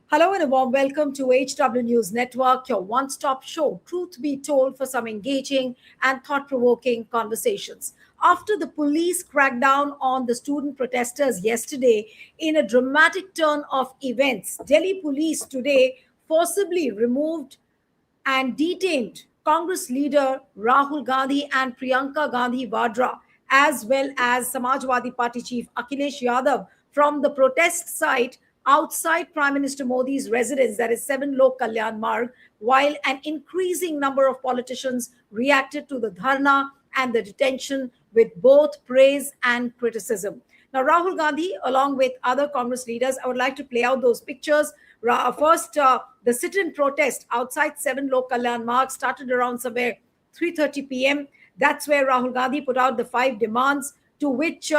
Hello and a warm welcome to HW News Network, your one stop show, truth be told, for some engaging and thought provoking conversations. After the police crackdown on the student protesters yesterday, in a dramatic turn of events, Delhi police today forcibly removed and detained Congress leader Rahul Gandhi and Priyanka Gandhi Vadra, as well as Samajwadi Party chief Akhilesh Yadav from the protest site outside Prime Minister Modi's residence, that is 7 Lok Kalyan Marg, while an increasing number of politicians reacted to the dharna and the detention with both praise and criticism. Now, Rahul Gandhi, along with other Congress leaders, I would like to play out those pictures. First, the sit-in protest outside 7 Lok Kalyan Marg started around somewhere 3:30 p.m. That's where Rahul Gandhi put out the 5 demands, to which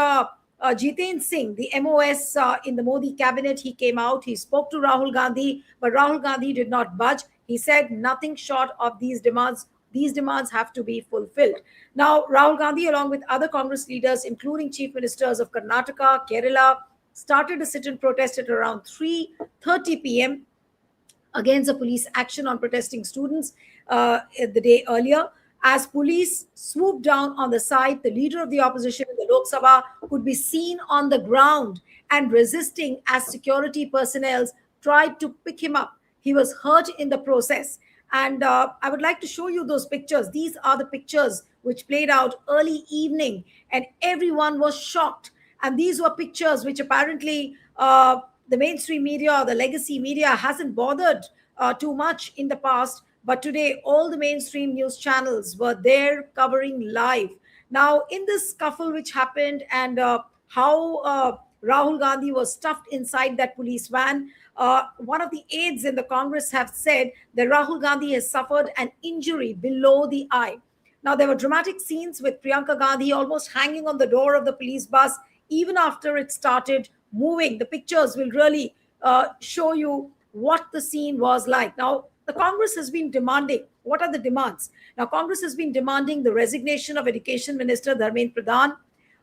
Jiten Singh, the MOS in the Modi cabinet, he came out. He spoke to Rahul Gandhi, but Rahul Gandhi did not budge. He said nothing short of these demands. These demands have to be fulfilled. Now, Rahul Gandhi, along with other Congress leaders, including chief ministers of Karnataka, Kerala, started a sit-in protest at around 3:30 p.m. against the police action on protesting students the day earlier. As police swooped down on the site, the leader of the opposition in the Lok Sabha could be seen on the ground and resisting as security personnel tried to pick him up. He was hurt in the process. And I would like to show you those pictures. These are the pictures which played out early evening, and everyone was shocked. And these were pictures which apparently the mainstream media or the legacy media hasn't bothered too much in the past. But today, all the mainstream news channels were there covering live. Now, in this scuffle which happened, and how Rahul Gandhi was stuffed inside that police van, one of the aides in the Congress have said that Rahul Gandhi has suffered an injury below the eye. Now, there were dramatic scenes with Priyanka Gandhi almost hanging on the door of the police bus even after it started moving. The pictures will really show you what the scene was like. Now, the Congress has been demanding, what are the demands? Now, Congress has been demanding the resignation of Education Minister Dharmendra Pradhan,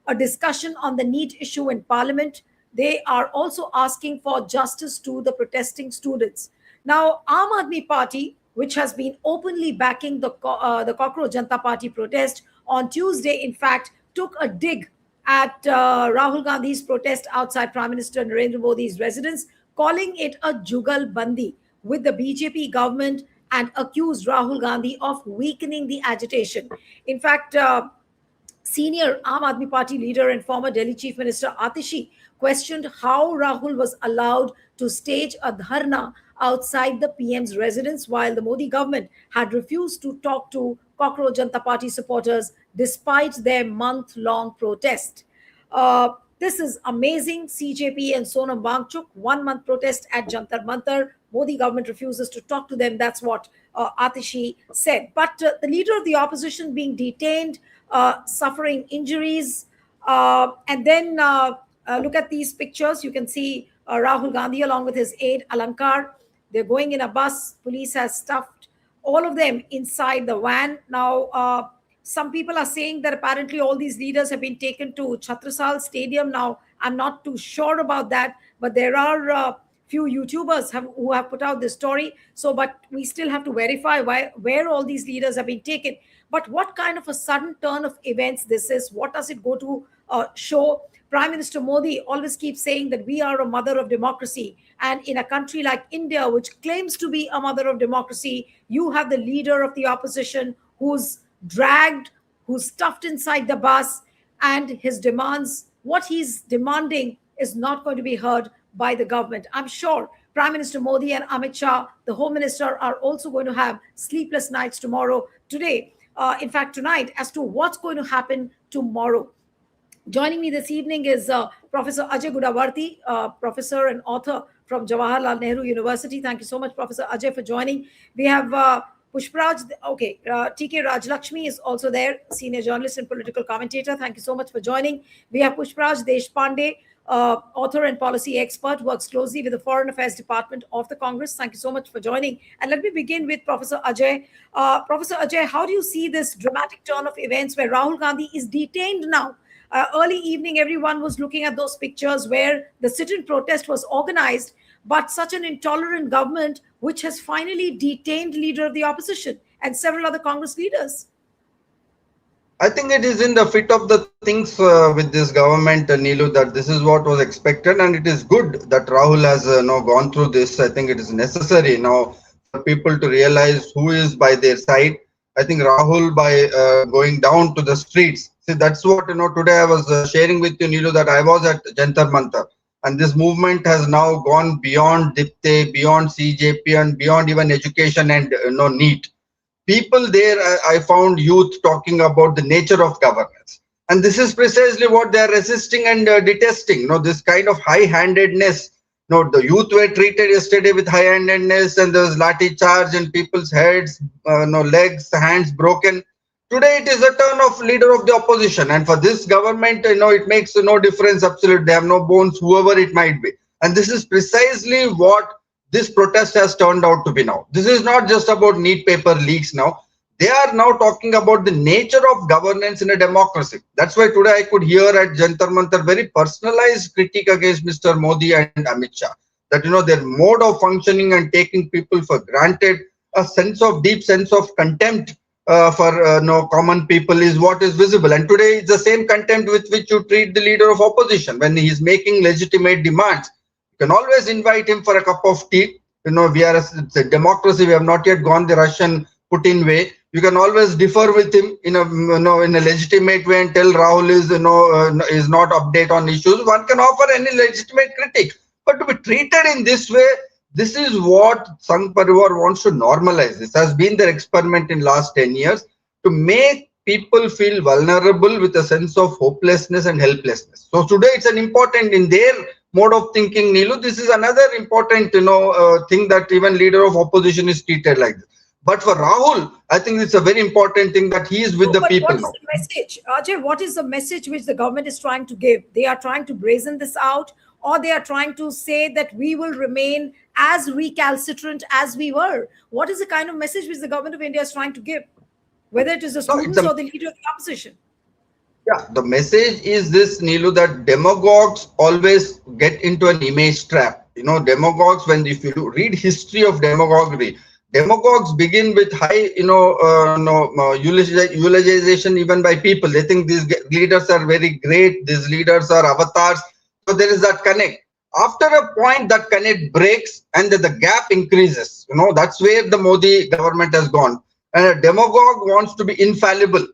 a discussion on the NEET issue in Parliament. They are also asking for justice to the protesting students. Now, Aam Aadmi Party, which has been openly backing the Cockroach Janata Party protest, on Tuesday, in fact, took a dig at Rahul Gandhi's protest outside Prime Minister Narendra Modi's residence, calling it a Jugal Bandi with the BJP government, and accused Rahul Gandhi of weakening the agitation. In fact, senior Aam Aadmi Party leader and former Delhi Chief Minister Atishi questioned how Rahul was allowed to stage a dharna outside the PM's residence while the Modi government had refused to talk to Cockroach Janata Party supporters despite their month-long protest. This is amazing. CJP and Sonam Wangchuk, 1 month protest at Jantar Mantar. Modi government refuses to talk to them. That's what Atishi said. But the leader of the opposition being detained, suffering injuries. And then look at these pictures. You can see Rahul Gandhi along with his aide Alankar. They're going in a bus. Police has stuffed all of them inside the van. Now, some people are saying that apparently all these leaders have been taken to Chhatrasal Stadium. Now, I'm not too sure about that, but there are few YouTubers who have put out this story. So, but we still have to verify where all these leaders have been taken. But what kind of a sudden turn of events this is? What does it go to show? Prime Minister Modi always keeps saying that we are a mother of democracy. And in a country like India, which claims to be a mother of democracy, you have the leader of the opposition who's dragged, who's stuffed inside the bus, and his demands, what he's demanding, is not going to be heard by the government. I'm sure Prime Minister Modi and Amit Shah, the Home Minister, are also going to have sleepless nights today, in fact, tonight, as to what's going to happen tomorrow. Joining me this evening is Professor Ajay Gudavarti, professor and author from Jawaharlal Nehru University. Thank you so much, Professor Ajay, for joining. We have Pushpraj, TK Rajlakshmi is also there, senior journalist and political commentator. Thank you so much for joining. We have Pushpraj Deshpande, author and policy expert, works closely with the Foreign Affairs Department of the Congress. Thank you so much for joining. And let me begin with Professor Ajay. Professor Ajay, how do you see this dramatic turn of events where Rahul Gandhi is detained now? Early evening, everyone was looking at those pictures where the sit-in protest was organized, but such an intolerant government which has finally detained leader of the opposition and several other Congress leaders. I think it is in the fit of the things with this government, Neelu, that this is what was expected, and it is good that Rahul has gone through this. I think it is necessary now for people to realize who is by their side. I think Rahul, by going down to the streets, see, that's what today I was sharing with you, Neelu, that I was at Jantar Mantar, and this movement has now gone beyond Dipte, beyond CJP, and beyond even education and NEET. People there, I found youth talking about the nature of governance, and this is precisely what they are resisting and detesting. This kind of high-handedness. The youth were treated yesterday with high-handedness, and there was lathi charge and people's heads, legs, hands broken. Today it is a turn of leader of the opposition, and for this government, it makes no difference. Absolutely, they have no bones, whoever it might be, and this is precisely what this protest has turned out to be now. This is not just about neat paper leaks now. They are now talking about the nature of governance in a democracy. That's why today I could hear at Jantar Mantar very personalized critique against Mr. Modi and Amit Shah. That their mode of functioning and taking people for granted, a deep sense of contempt for common people is what is visible. And today it's the same contempt with which you treat the leader of opposition when he is making legitimate demands. You can always invite him for a cup of tea. We are it's a democracy. We have not yet gone the Russian Putin way. You can always differ with him in a in a legitimate way and tell Rahul is not update on issues. One can offer any legitimate critique, but to be treated in this way, this is what Sangh Parivar wants to normalize. This has been their experiment in last 10 years to make people feel vulnerable with a sense of hopelessness and helplessness. So today it's an important in their mode of thinking, Neelu. This is another important thing that even leader of opposition is treated like this. But for Rahul, I think it's a very important thing that he is with the But people what is now. the message, Ajay? What is the message which the government is trying to give? They are trying to brazen this out, or they are trying to say that we will remain as recalcitrant as we were. What is the kind of message which the government of India is trying to give, whether it is the No, it's students a or the leader of the opposition? Yeah, the message is this, Neelu, that demagogues always get into an image trap. Demagogues, if you read history of demagoguery, demagogues begin with high, eulogization even by people. They think these leaders are very great, these leaders are avatars. So there is that connect. After a point, that connect breaks and the gap increases. That's where the Modi government has gone. And a demagogue wants to be infallible,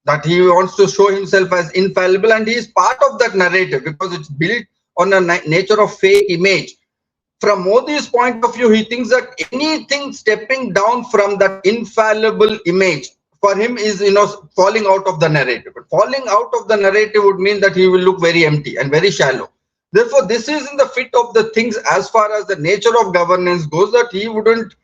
that he wants to show himself as infallible, and he is part of that narrative because it's built on a nature of fake image. From Modi's point of view, he thinks that anything stepping down from that infallible image for him is falling out of the narrative. But falling out of the narrative would mean that he will look very empty and very shallow. Therefore, this is in the fit of the things as far as the nature of governance goes, that he wouldn't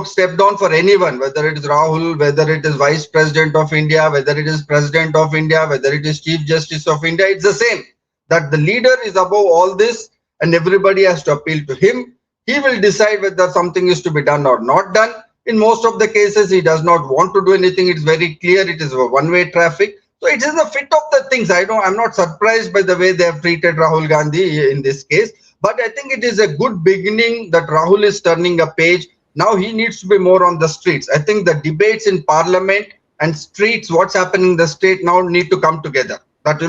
step down for anyone, whether it is Rahul, whether it is Vice President of India, whether it is President of India, whether it is Chief Justice of India. It's the same, that the leader is above all this and everybody has to appeal to him. He will decide whether something is to be done or not done. In most of the cases, he does not want to do anything. It's very clear it is a one-way traffic. So it is the fit of the things. I'm not surprised by the way they have treated Rahul Gandhi in this case, but I think it is a good beginning that Rahul is turning a page. Now he needs to be more on the streets. I think the debates in parliament and streets, what's happening in the state now need to come together. That,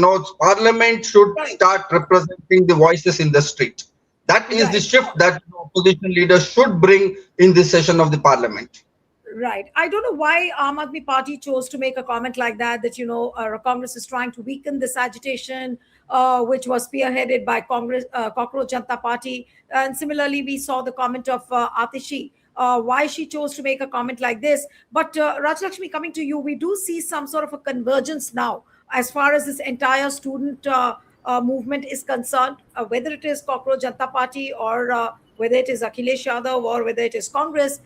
parliament should Right. start representing the voices in the street. That is the Right. shift that the opposition leaders should bring in this session of the parliament. Right. I don't know why Aam Aadmi Party chose to make a comment like that, that, Congress is trying to weaken this agitation, which was spearheaded by Congress, Cockroach Janta Party. And similarly, we saw the comment of Atishi, why she chose to make a comment like this. But Rajlakshmi, coming to you, we do see some sort of a convergence now as far as this entire student movement is concerned, whether it is Cockroach Janta Party or whether it is Akhilesh Yadav or whether it is Congress.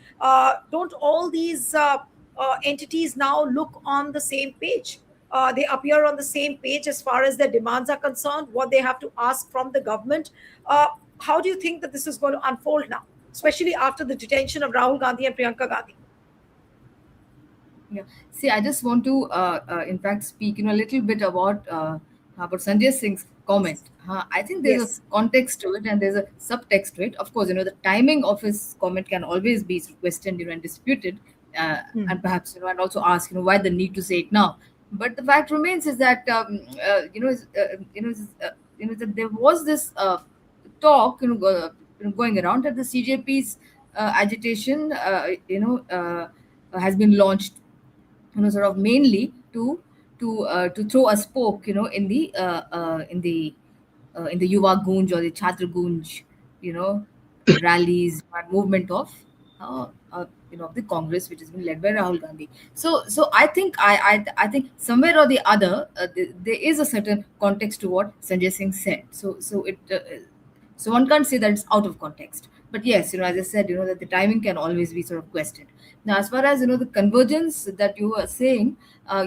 Don't all these entities now look on the same page? They appear on the same page as far as their demands are concerned, what they have to ask from the government. How do you think that this is going to unfold now, especially after the detention of Rahul Gandhi and Priyanka Gandhi? Yeah. See, I just want to, in fact, speak, a little bit about about Sanjay Singh's comment. I think there's a Yes. context to it and there's a subtext to it. Of course, the timing of his comment can always be questioned, and disputed, and perhaps, and also ask, why the need to say it now. But the fact remains is that, that there was this talk, going around that the CJP's agitation, has been launched, sort of mainly to throw a spoke, in the Yuva Gunj or the Chhatra Gunj, you know, rallies and movement of, of the Congress, which has been led by Rahul Gandhi. So I think somewhere or the other, there is a certain context to what Sanjay Singh said. So one can't say that it's out of context. But yes, as I said, that the timing can always be sort of questioned. Now, as far as the convergence that you were saying,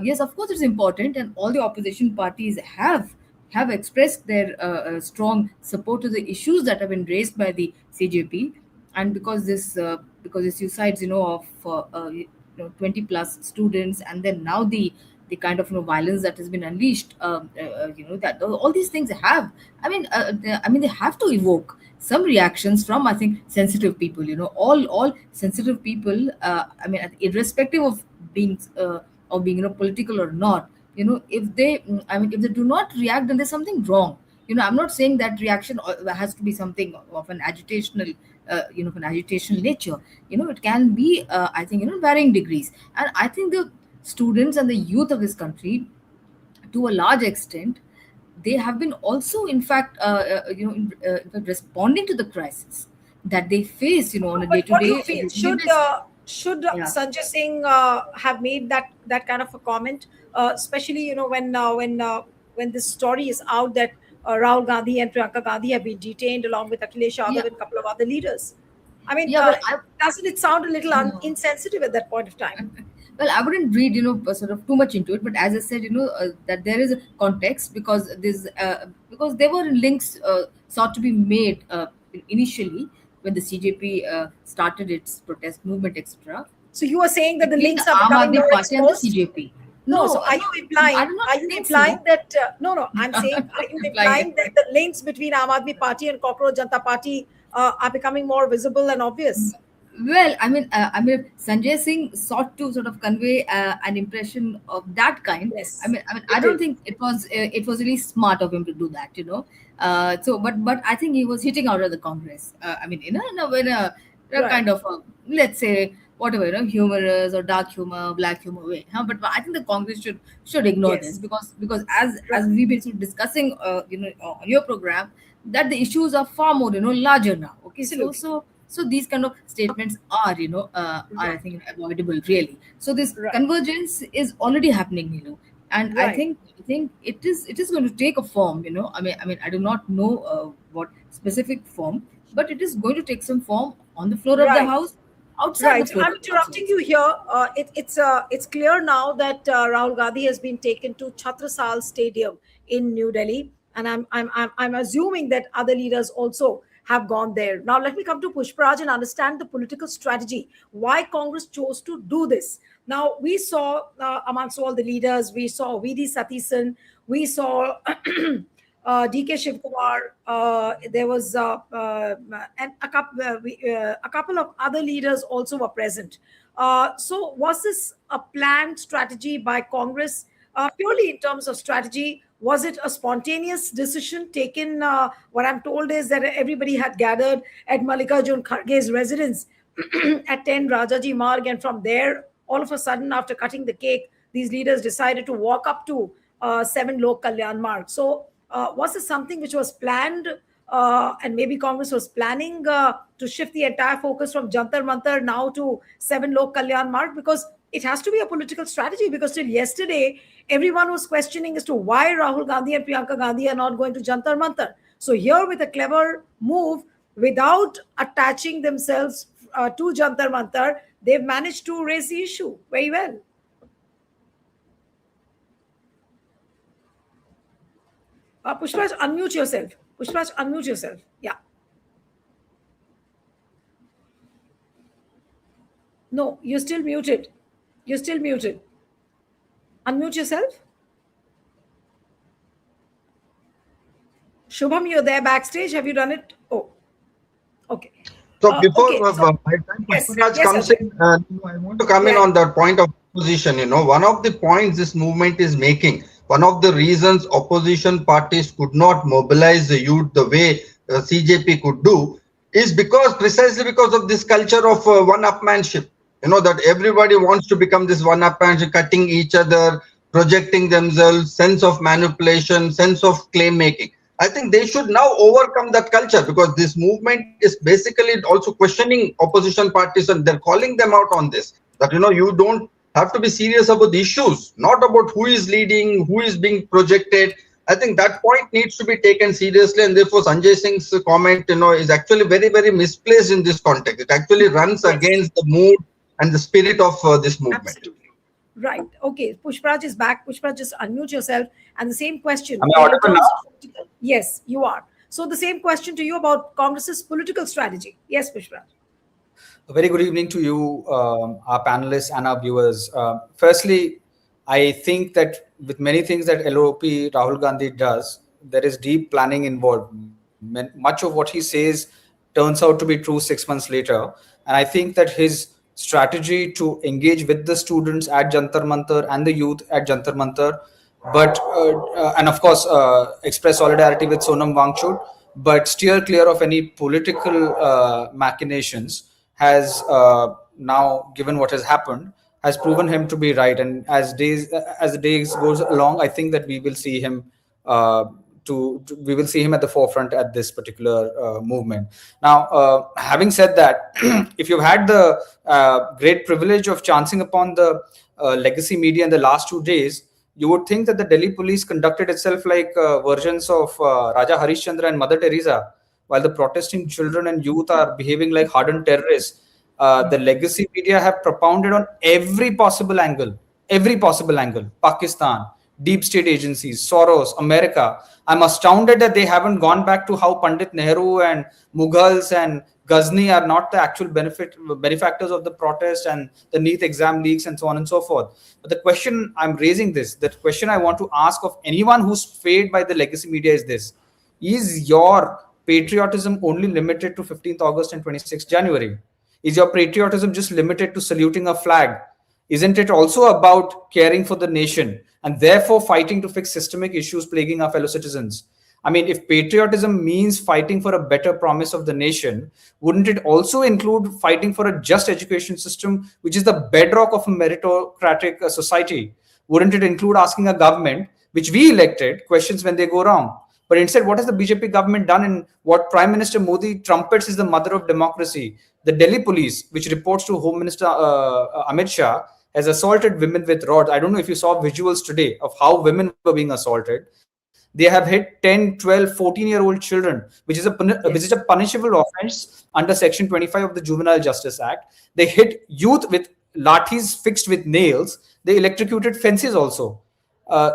yes, of course, it's important, and all the opposition parties have expressed their strong support to the issues that have been raised by the CJP. And because this suicides, of 20 plus students, and then now the kind of violence that has been unleashed, that all these things have, they have to evoke some reactions from, I think, sensitive people, all sensitive people, irrespective of being political or not, if they if they do not react, then there's something wrong. I'm not saying that reaction has to be something of an agitational, of an agitational nature. It can be, I think, varying degrees. And I think the students and the youth of this country, to a large extent, they have been also, in fact, in fact, responding to the crisis that they face, on a But what do you day-to-day feel? day-to-day basis. Should Yeah. Sanjay Singh have made that kind of a comment, especially when this story is out that Rahul Gandhi and Priyanka Gandhi have been detained along with Akhilesh Yeah. Yadav and a couple of other leaders. I mean, Yeah, well, I doesn't it sound a little no. insensitive at that point of time? Well, I wouldn't read, sort of too much into it, but as I said, that there is a context, because there were links sought to be made initially when the CJP started its protest movement, etc., So you are saying that the between the links are Aam becoming Aadmi more Party and the exposed? CJP. No, No, so are no, you I implying? do not Are you think implying so. that? No, no. I'm saying, are you Implying implying that it. the links between Aam Aadmi Party and Cockroach Janta Party are becoming more visible and obvious? Well, Sanjay Singh sought to sort of convey an impression of that kind. Yes, I it don't did. think it was really smart of him to do that, but I think he was hitting out of the Congress. In a Right. kind of let's say whatever, humorous or dark humor, black humor way. Huh? But I think the Congress should ignore this, Yes. because as Right. we've been sort of discussing, on your program, that the issues are far more, larger now. Okay, Absolutely. so these kind of statements are, are, I Right. think, avoidable, really. So this Right. convergence is already happening, and I Right. think it is going to take a form, I do not know what specific form, but it is going to take some form on the floor of the Right. house, outside the Right. So floor I'm of the house interrupting also. you here. It's clear now that Rahul Gandhi has been taken to Chhatrasal Stadium in New Delhi, and I'm assuming that other leaders also have gone there. Now let me come to Pushparaj and understand the political strategy. Why Congress chose to do this? Now we saw amongst all the leaders, we saw VD Satisan, we saw DK Shivkumar. There was and a couple of other leaders also were present. So was this a planned strategy by Congress? Purely in terms of strategy, was it a spontaneous decision taken? What I'm told is that everybody had gathered at Mallikarjun Kharge's residence at 10 Rajaji Marg, and from there, all of a sudden, after cutting the cake, these leaders decided to walk up to 7 Lok Kalyan Marg. So was this something which was planned, and maybe Congress was planning to shift the entire focus from Jantar Mantar now to 7 Lok Kalyan Marg? Because it has to be a political strategy, because till yesterday, everyone was questioning as to why Rahul Gandhi and Priyanka Gandhi are not going to Jantar Mantar. So here, with a clever move, without attaching themselves to Jantar Mantar, they've managed to raise the issue very well. Pushpaj, unmute yourself. Pushpaj, unmute yourself. Yeah. No, you're still muted. You're still muted. Unmute yourself. Shubham, you're there backstage. Have you done it? Oh, okay. So before Okay. So by the time yes, Pushparaj yes, comes Ajay. in, I want to come in Yeah. on that point of opposition. One of the points this movement is making, one of the reasons opposition parties could not mobilize the youth the way CJP could do is because precisely because of this culture of one-upmanship. That everybody wants to become this one-upmanship, cutting each other, projecting themselves, sense of manipulation, sense of claim making. I think they should now overcome that culture because this movement is basically also questioning opposition parties and they're calling them out on this. That you don't have to be serious about the issues, not about who is leading, who is being projected. I think that point needs to be taken seriously, and therefore Sanjay Singh's comment, is actually very, very misplaced in this context. It actually runs Yes. against the mood and the spirit of this movement. Absolutely. Right. Okay. Pushparaj is back. Pushparaj, just unmute yourself. And the same question Am I in audible terms now? of political. Yes, you are. So the same question to you about Congress's political strategy. Yes, Pushparaj. A very good evening to you, our panelists and our viewers. Firstly, I think that with many things that LOP Rahul Gandhi does, there is deep planning involved. Much of what he says turns out to be true 6 months later. And I think that his strategy to engage with the students at Jantar Mantar and the youth at Jantar Mantar, but and of course express solidarity with Sonam Wangchuk, but steer clear of any political machinations has now, given what has happened, has proven him to be right. And as the days goes along, I think that we will see him uh, we will see him at the forefront at this particular movement. Now, having said that, if you've had the great privilege of chancing upon the legacy media in the last 2 days, you would think that the Delhi police conducted itself like versions of Raja Harishchandra and Mother Teresa, while the protesting children and youth are behaving like hardened terrorists. The legacy media have propounded on every possible angle, Pakistan, deep state agencies, Soros, America. I'm astounded that they haven't gone back to how Pandit Nehru and Mughals and Ghazni are not the actual benefactors of the protest and the NEET exam leaks and so on and so forth. But the question I'm raising the question I want to ask of anyone who's swayed by the legacy media is this: is your patriotism only limited to 15th August and 26th January? Is your patriotism just limited to saluting a flag? Isn't it also about caring for the nation and therefore fighting to fix systemic issues plaguing our fellow citizens? I mean, if patriotism means fighting for a better promise of the nation, wouldn't it also include fighting for a just education system, which is the bedrock of a meritocratic society? Wouldn't it include asking a government, which we elected, questions when they go wrong? But instead, what has the BJP government done in what Prime Minister Modi trumpets is the mother of democracy? The Delhi police, which reports to Home Minister Amit Shah, has assaulted women with rods. I don't know if you saw visuals today of how women were being assaulted. They have hit 10, 12, 14-year-old children, which is a Yes. punishable offense under Section 25 of the Juvenile Justice Act. They hit youth with lathis fixed with nails. They electrocuted fences also.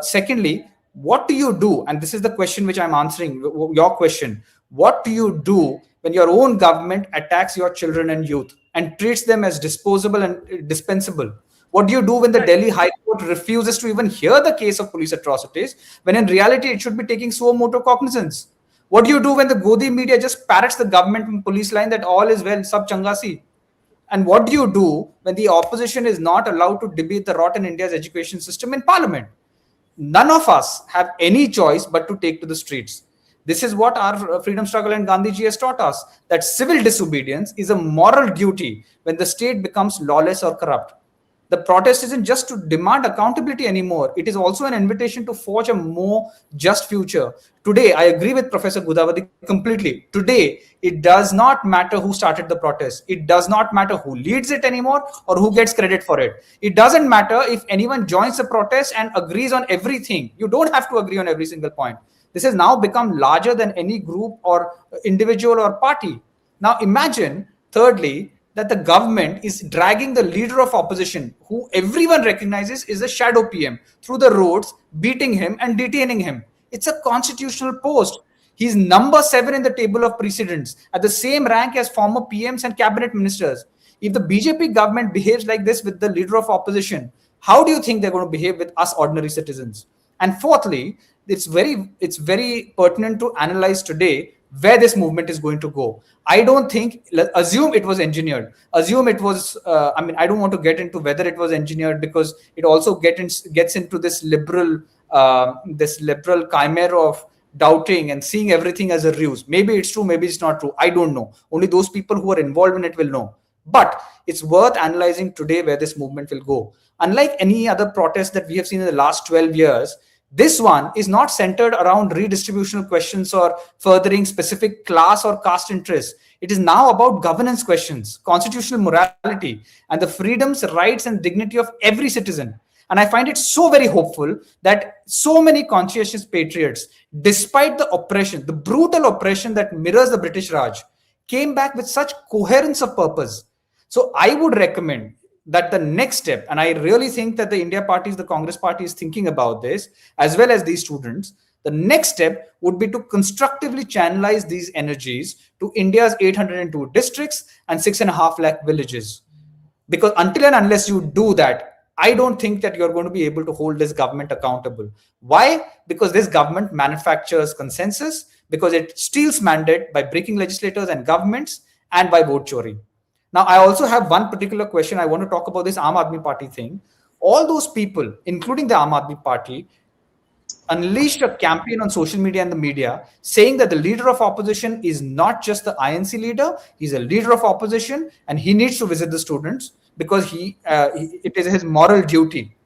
Secondly, what do you do? And this is the question which I'm answering, your question. What do you do when your own government attacks your children and youth and treats them as disposable and dispensable? What do you do when the Right. Delhi High Court refuses to even hear the case of police atrocities, when in reality it should be taking suo motu cognizance? What do you do when the Godi media just parrots the government and police line that all is well, sab changasi? And what do you do when the opposition is not allowed to debate the rot in India's education system in parliament? None of us have any choice but to take to the streets. This is what our freedom struggle and Gandhiji has taught us, that civil disobedience is a moral duty when the state becomes lawless or corrupt. The protest isn't just to demand accountability anymore. It is also an invitation to forge a more just future. Today, I agree with Professor Gudavadi completely. Today, it does not matter who started the protest. It does not matter who leads it anymore or who gets credit for it. It doesn't matter if anyone joins the protest and agrees on everything. You don't have to agree on every single point. This has now become larger than any group or individual or party. Now imagine, thirdly, that the government is dragging the leader of opposition, who everyone recognizes is a shadow PM, through the roads, beating him and detaining him. It's a constitutional post. He's number 7 in the table of precedence, at the same rank as former PMs and cabinet ministers. If the BJP government behaves like this with the leader of opposition, how do you think they're going to behave with us ordinary citizens? And fourthly, it's very pertinent to analyze today where this movement is going to go. I don't think, assume it was engineered. Assume it was. I don't want to get into whether it was engineered, because it also gets into this liberal chimera of doubting and seeing everything as a ruse. Maybe it's true, maybe it's not true. I don't know. Only those people who are involved in it will know. But it's worth analyzing today where this movement will go. Unlike any other protest that we have seen in the last 12 years, this one is not centered around redistributional questions or furthering specific class or caste interests. It is now about governance questions, constitutional morality, and the freedoms, rights, and dignity of every citizen. And I find it so very hopeful that so many conscientious patriots, despite the oppression, the brutal oppression that mirrors the British Raj, came back with such coherence of purpose. So I would recommend that the next step, and I really think that the India parties, the Congress party is thinking about this, as well as these students, the next step would be to constructively channelize these energies to India's 802 districts and 6.5 lakh villages. Because until and unless you do that, I don't think that you're going to be able to hold this government accountable. Why? Because this government manufactures consensus, because it steals mandate by breaking legislators and governments, and by vote chori. Now, I also have one particular question. I want to talk about this Aam Aadmi Party thing. All those people, including the Aam Aadmi Party, unleashed a campaign on social media and the media saying that the leader of opposition is not just the INC leader, he's a leader of opposition and he needs to visit the students because it is his moral duty.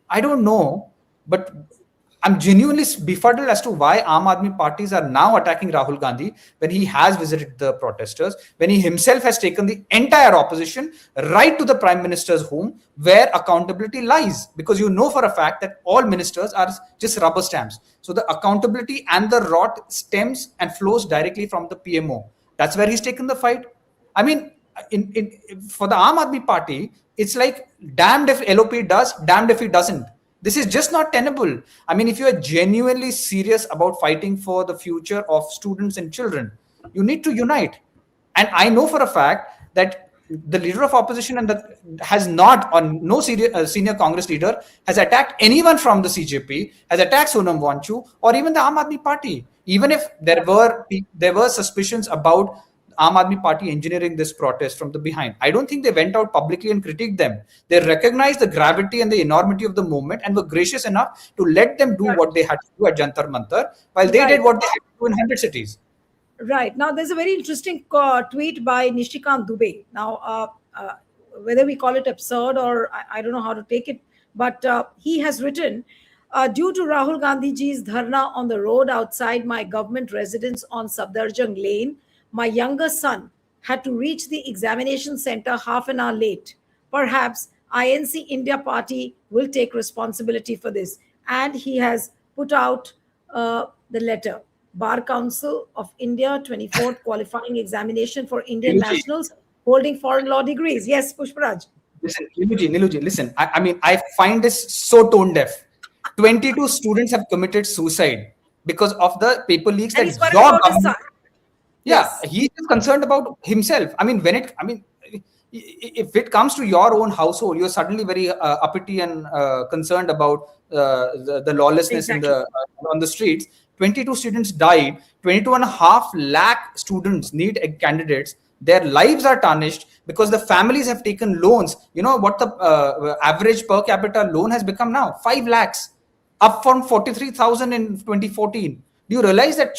I don't know, but I'm genuinely befuddled as to why Aam Aadmi parties are now attacking Rahul Gandhi when he has visited the protesters, when he himself has taken the entire opposition right to the Prime Minister's home where accountability lies. Because you know for a fact that all ministers are just rubber stamps. So the accountability and the rot stems and flows directly from the PMO. That's where he's taken the fight. I mean, for the Aam Aadmi Party, it's like damned if LOP does, damned if he doesn't. This is just not tenable. I mean, if you are genuinely serious about fighting for the future of students and children, you need to unite. And I know for a fact that the leader of opposition has not, or no senior Congress leader has attacked anyone from the CJP, has attacked Sonam Wanchu, or even the Aam Aadmi Party. Even if there were suspicions about Aam Aadmi Party engineering this protest from the behind, I don't think they went out publicly and critiqued them. They recognized the gravity and the enormity of the movement and were gracious enough to let them do what they had to do at Jantar Mantar, while they did what they had to do in 100 cities. Right. Now, there's a very interesting tweet by Nishikant Dubey. Now, whether we call it absurd or I don't know how to take it, but he has written, due to Rahul Gandhi ji's dharna on the road outside my government residence on Sabdarjung Lane, my younger son had to reach the examination center half an hour late. Perhaps INC India Party will take responsibility for this. And he has put out the letter. Bar Council of India, 24th qualifying examination for Indian nationals holding foreign law degrees. Yes, Pushparaj. Listen, Niluji, listen. I mean, I find this so tone deaf. 22 students have committed suicide because of the paper leaks And that he's worried your about his government. son. Yeah, Yes. he is concerned about himself. I mean, if it comes to your own household, you're suddenly very uppity and concerned about the lawlessness Exactly. on the streets. 22 students died. 22.5 lakh students need candidates. Their lives are tarnished because the families have taken loans. You know what the average per capita loan has become now? 5 lakhs, up from 43,000 in 2014. Do you realize that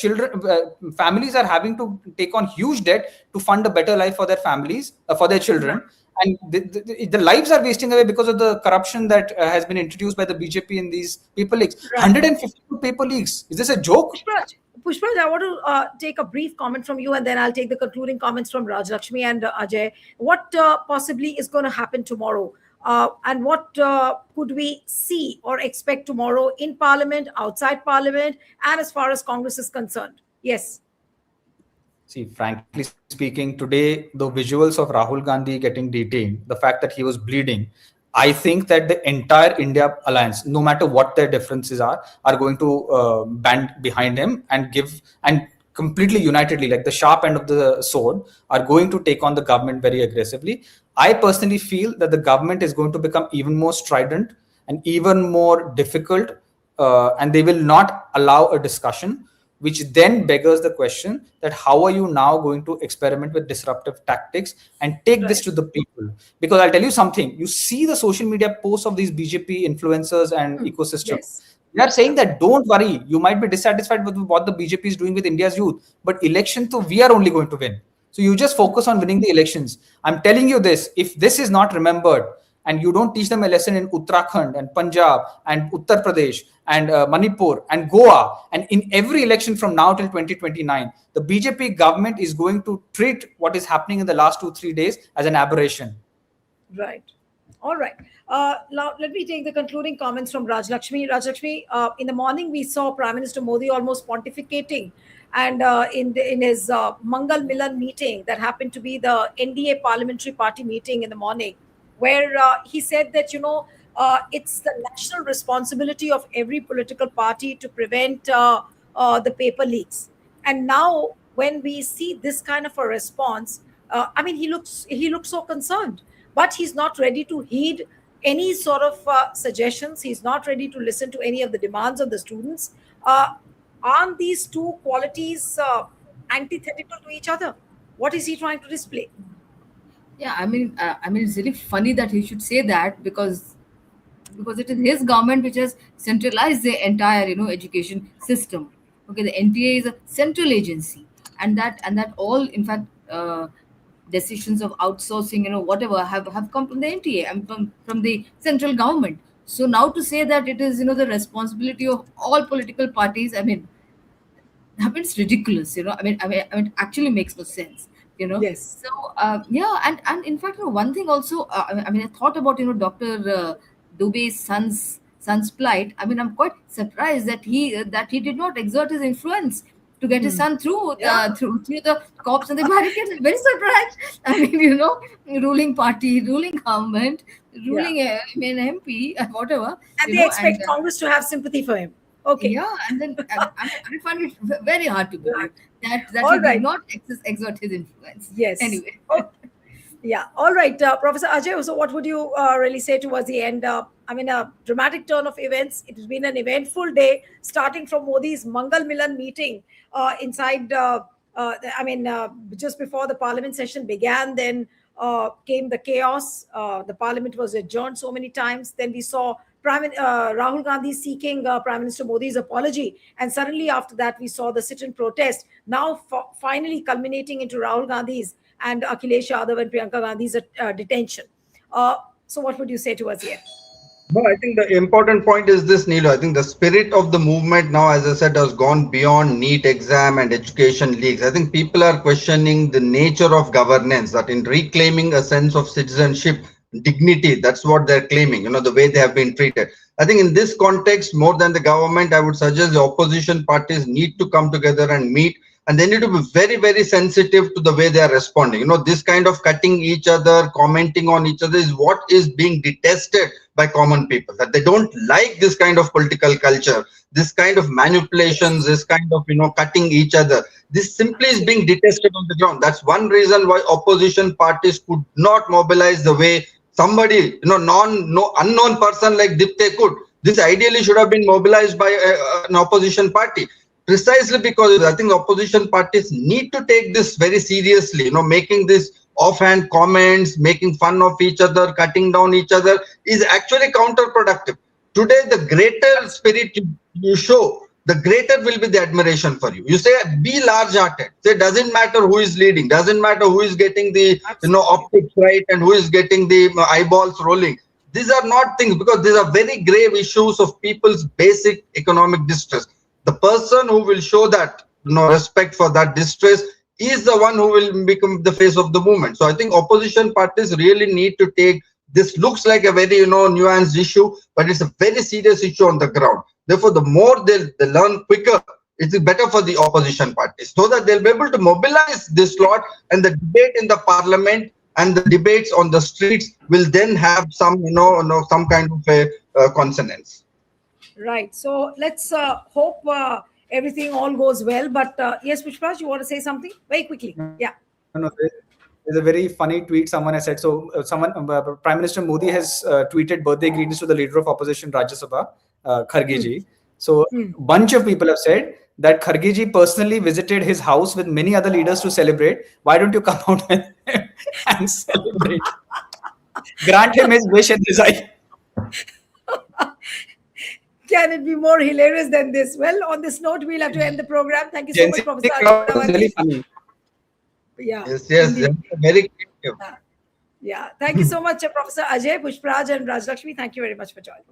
families are having to take on huge debt to fund a better life for their families, for their children? And the lives are wasting away because of the corruption that has been introduced by the BJP in these paper leaks. Right. 152 paper leaks. Is this a joke? Pushparaj, I want to take a brief comment from you and then I'll take the concluding comments from Raj Lakshmi and Ajay. What possibly is going to happen tomorrow? And what could we see or expect tomorrow in Parliament, outside Parliament, and as far as Congress is concerned? Yes. See, frankly speaking, today, the visuals of Rahul Gandhi getting detained, the fact that he was bleeding, I think that the entire India alliance, no matter what their differences are going to band behind him and completely unitedly, like the sharp end of the sword, are going to take on the government very aggressively. I personally feel that the government is going to become even more strident and even more difficult and they will not allow a discussion, which then beggars the question that how are you now going to experiment with disruptive tactics and take this Right. to the people? Because I'll tell you something, you see the social media posts of these BJP influencers and Hmm. ecosystem. Yes. They are saying Yeah. that don't worry, you might be dissatisfied with what the BJP is doing with India's youth, but election, so we are only going to win. So you just Hmm. focus on winning the elections. I'm telling you this, if this is not remembered and you don't teach them a lesson in Uttarakhand and Punjab and Uttar Pradesh and Manipur and Goa, and in every election from now till 2029, the BJP government is going to treat what is happening in the last 2 3 days as an aberration. Right. All right. Now, let me take the concluding comments from Raj Lakshmi. Raj Lakshmi, in the morning, we saw Prime Minister Modi almost pontificating, and in his Mangal Milan meeting that happened to be the NDA Parliamentary Party meeting in the morning, where he said that, it's the national responsibility of every political party to prevent the paper leaks. And now, when we see this kind of a response, I mean, he looks so concerned, but he's not ready to heed any sort of suggestions. He's not ready to listen to any of the demands of the students. Uh, aren't these two qualities antithetical to each other? What is he trying to display? Yeah, I mean, it's really funny that he should say that, because it is his government which has centralized the entire, education system. Okay, the NTA is a central agency, and that all, in fact, decisions of outsourcing, whatever, have come from the NTA and from the central government. So now to say that it is, the responsibility of all political parties, I mean, it's ridiculous, I mean, it actually makes no sense, you know. Yes. So yeah, and in fact, one thing also, I mean, I thought about, Dr. Dubey's son's plight. I mean, I'm quite surprised that he did not exert his influence to get his Hmm. son through Yeah. through the cops and the barricades. I'm very surprised. I mean, ruling party, ruling government, Yeah. ruling I mean MP, whatever, And they and expect Congress to have sympathy for him. Okay. yeah, and then I find it very hard to believe that he All did right. not exert his influence. Yes. Anyway, Oh, yeah. All right, Professor Ajay. So, what would you really say towards the end? I mean, a dramatic turn of events. It has been an eventful day, starting from Modi's Mangal Milan meeting inside. I mean, just before the Parliament session began, then came the chaos. The Parliament was adjourned so many times. Then we saw Rahul Gandhi seeking Prime Minister Modi's apology, and suddenly after that, we saw the sit-in protest. Now, finally culminating into Rahul Gandhi's and Akhilesh Yadav and Priyanka Gandhi's detention. So, what would you say to us here? No, I think the important point is this, Neelu. I think the spirit of the movement now, as I said, has gone beyond NEET exam and education leaks. I think people are questioning the nature of governance, that in reclaiming a sense of citizenship, dignity, that's what they're claiming, the way they have been treated. I think in this context, more than the government, I would suggest the opposition parties need to come together and meet, and they need to be very, very sensitive to the way they are responding. This kind of cutting each other, commenting on each other is what is being detested by common people, that they don't like this kind of political culture, this kind of manipulations, Yes, this kind of cutting each other. This simply is being absolutely. detested on the ground. That's one reason why opposition parties could not mobilize the way somebody, no unknown person like Dipte could. This ideally should have been mobilized by an opposition party, precisely because I think opposition parties need to take this very seriously. Making this offhand comments, making fun of each other, cutting down each other is actually counterproductive. Today, the greater spirit you show, the greater will be the admiration for you. You say, be large-hearted. Say, doesn't matter who is leading, doesn't matter who is getting the Absolutely. optics right and who is getting the eyeballs rolling. These are not things, because these are very grave issues of people's basic economic distress. The person who will show that respect for that distress is the one who will become the face of the movement. So I think opposition parties really need to take this. Looks like a very nuanced issue, but it's a very serious issue on the ground. Therefore, the more they learn quicker, it is better for the opposition parties, so that they'll be able to mobilize this lot, and the debate in the parliament and the debates on the streets will then have some some kind of a consonance. Right. So, let's hope everything all goes well. But yes, Pushpaj, you want to say something very quickly? Yeah. No, there's a very funny tweet someone has said. So, Prime Minister Modi has tweeted birthday greetings to the leader of opposition Rajya Sabha, Kharge Hmm. ji. So a bunch of people have said that Kharge ji personally visited his house with many other leaders to celebrate. Why don't you come out and celebrate? Grant him his wish and resign. Can it be more hilarious than this? Well, on this note, we'll have to end the program. Thank you so Gen much, Z Professor crowd is really Ajay. funny. Yeah, Yes, yes, indeed. very creative. Yeah. Thank you so much, Professor Ajay, Pushpraj, and Rajlakshmi. Thank you very much for joining.